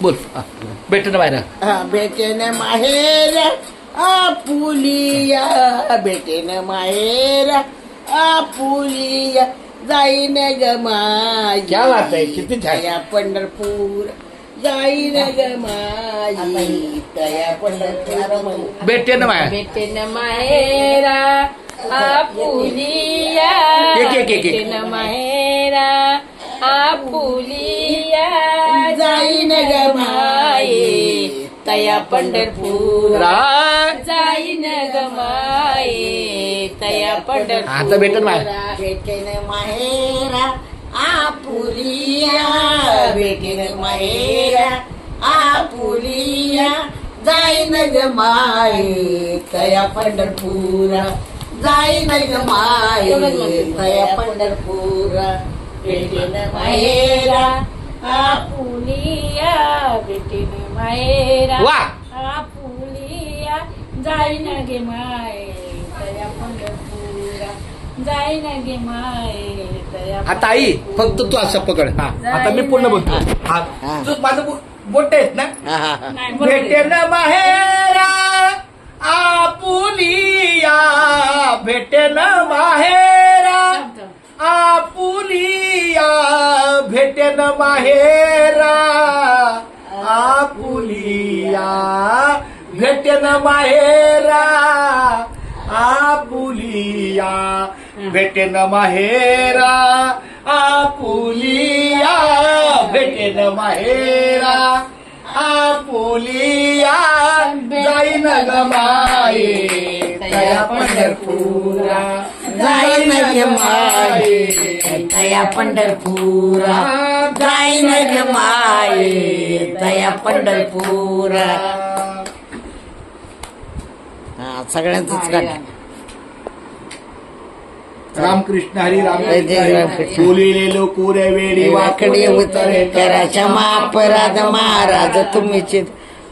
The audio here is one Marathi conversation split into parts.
बोल भेटेन बाहेर भेटेन माहेर आपुलिया भेटेन माहेर आपुलिया जाईन ग माई क्या बात आहे किती छान तया पंढरपूर जाईन ग माई तया पंढरपूर भेटेन बाहेर भेटेन माहेरा आपुलिया एक. भेटेन माहेरा आपुलिया जाईन ग माई तया पंढरपूर रा- जाईन ग माई तया पंढरपूर आता भेटेन बाहेर भेटेन माहेरा आपुलिया भेटेन माहेरा आपुलिया जाईन ग माई तया पंढरपुरा जाईन ग माई तया पंढरपुरा भेटेन माहेरा आपुलिया भेटेन माहेरा वा आपुलिया जाईन गे माय तया पंढरपुरा जाईन गे माय तया आता आई फक्त तू असं पकड हा आता मी पूर्ण बोलतो हा तू माझं बोट आहेत ना नाही, भेटेन माहेरा आपुलिया भेटेन माहेरा आपुलिया भेटेन माहेरा आपुलिया भेटेन माहेरा आपुलिया भेटेन माहेरा आपुलिया भेटेन माहेरा आपुलिया जाईन ग माई तया पंढरपुरा जाईन ग माई तया पंढरपुरा जाईन ग माई तया पंढरपुरा सगळ्यांचंच काढ रामकृष्ण हरी जय जय रामकृष्ण. बोलिलेलो कोऱ्या वेळी वाकडे उतरे कराच्या महापराध महाराज तुम्हीच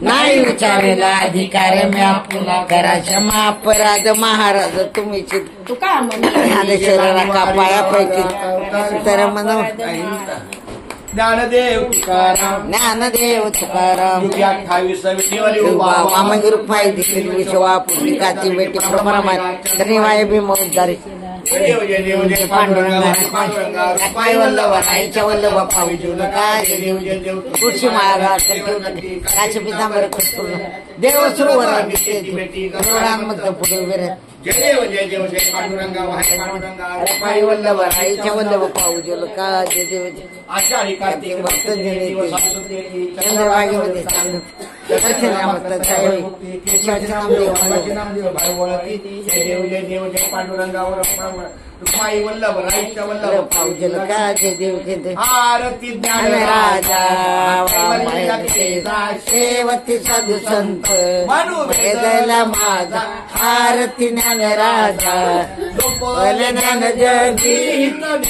नाही विचारेला अधिकार मी आपला कराच्या महापराध महाराज तुम्हीच तू का म्हणते ज्ञानेश्वराला का पायापैकी तर म्हण ज्ञानदेव तुकाराम ज्ञानदेव तुकाराम युगी 28 वामन रूपाई दिसेल विश्वा पुलिकाची बेटी प्रमाणात श्रीवाय भीम उद्धारी देव जय देव जय पांडुरंगा पांडुरंगा पाय वल्लभ आईच्या वल्लभ पावी जीवन काय देव जय देव तुळशी महाराज काशी पितांबर कृष्ण देव सुरवर करोडांमध्ये पुढे विरत जय देव जय पांडुरंगा पांडुरंगा पाय वल्लभ आईच्या वल्लभ पावी जीवन काय जय देव आषाढी कार्तिक भक्त चंद्रभागेमध्ये चांगलं दर्शनामत होई केशवाचे नामदेव नामदेव भाई वळती जय देव जय पांडुरंगावर रुक्माई वल्लभ राईच्या वल्लभ पावजल काय जय देव केंद्र आरती ज्ञान राजा शेवती साधू संत वेदला माझा आरती ज्ञान राजा बोल ज्ञान जगी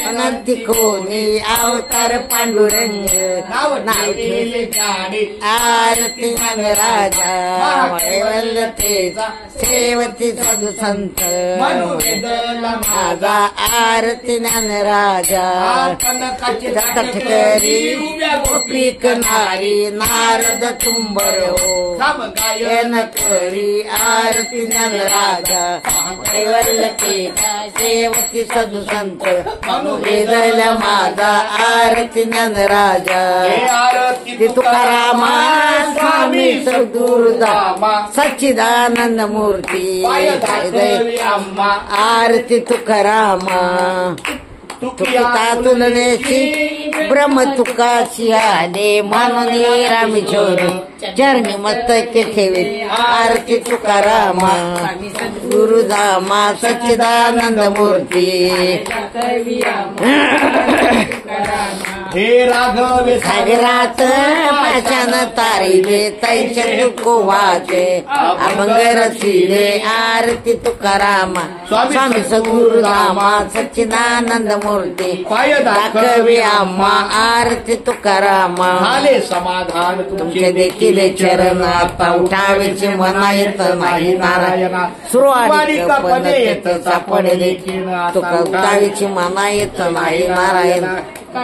अनंती कोणी अवतार पांडुरंग नाव ठेवले आरती ज्ञान राजा वल्लतेचा शेवती साधू संत माझा आरती ज्ञान राजा करी गोपी कनारी नारद तुंबर हो गायन करी आरती ज्ञान राजा वल्लतेचा शेवती साधू संत वेदल माझा आरती ज्ञान राजा तुकारामा स्वामी सद्गुरुदामा सच्चिदानंद मूर्ती आरती तुकारामा तुकिता तुलनेची ब्रह्म तुकाची आले म्हणून रामेश्वर चरणी मस्तके ठेवे आरती तुकारामा गुरुधामा सच्चिदानंद मूर्ती हे राघव सागरात पाषाण तारिले तैचे तुको वाचे अभंग रसिले आरती तुकारामा स्वामी सद्गुरुधामा सच्चिदानंद मूर्ती दाखवे आम्हा आरती तुकारामा झाले समाधान तुमचे देखील चरण आता उठावेचे मना येत नाही नारायणा सुरवाडी कपणे येत सापडे तुका उठावेची मना येत नाही नारायण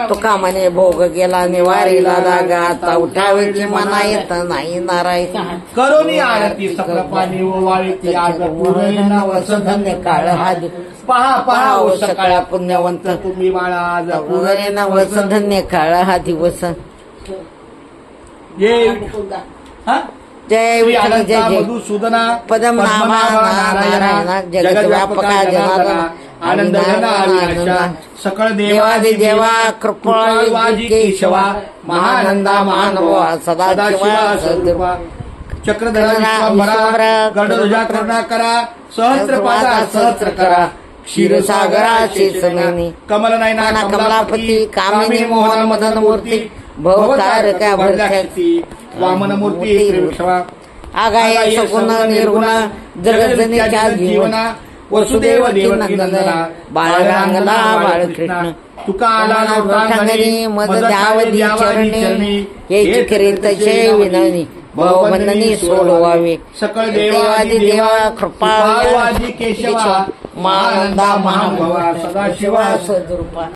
तुका म्हणे भोग गेला निवारीला जागा आता उठावेची मना येत नाही नारायण करोनी आरती सकळ पाणी ओवाळी आज पूर्ण वसधन्य काळ हा पहा पहा पाव सकाळ पुण्यवंत तुम्ही बाळा आज पूर्ण वसधन्य काळ हा दिवस ये हा जय विठ्ठल जय जय मधुसूदना पदम नामा नारायण जगत व्यापका जनार्दन आनंद घना अविनाशा सकळ देवादि देवा कृपाळवाजी केशवा महानंदा मानवा सदाशिवा सद्गुरुवा चक्रधरा गडध्वजा करुणा करा सहस्रपादा सहस्र करा क्षीरसागरा शेषनेनी कमलनयना कमलापती कामिनी मोहन मदन मूर्ती भवतारका भरती वामन मूर्ती त्रिविक्रमा आगाय सगुण निर्गुण जगजनीच्या जीवना वसुदेव देवकी नंदना बाळरांगला बाळकृष्ण तुका आला नवरांगणी मद द्यावधी चरणी हे करीत जय विनवणी भवबंधनी सोडवावे सकळ देवादी देवा कृपा केशवा महानंदा महाभवा सदाशिवा सद्रूपा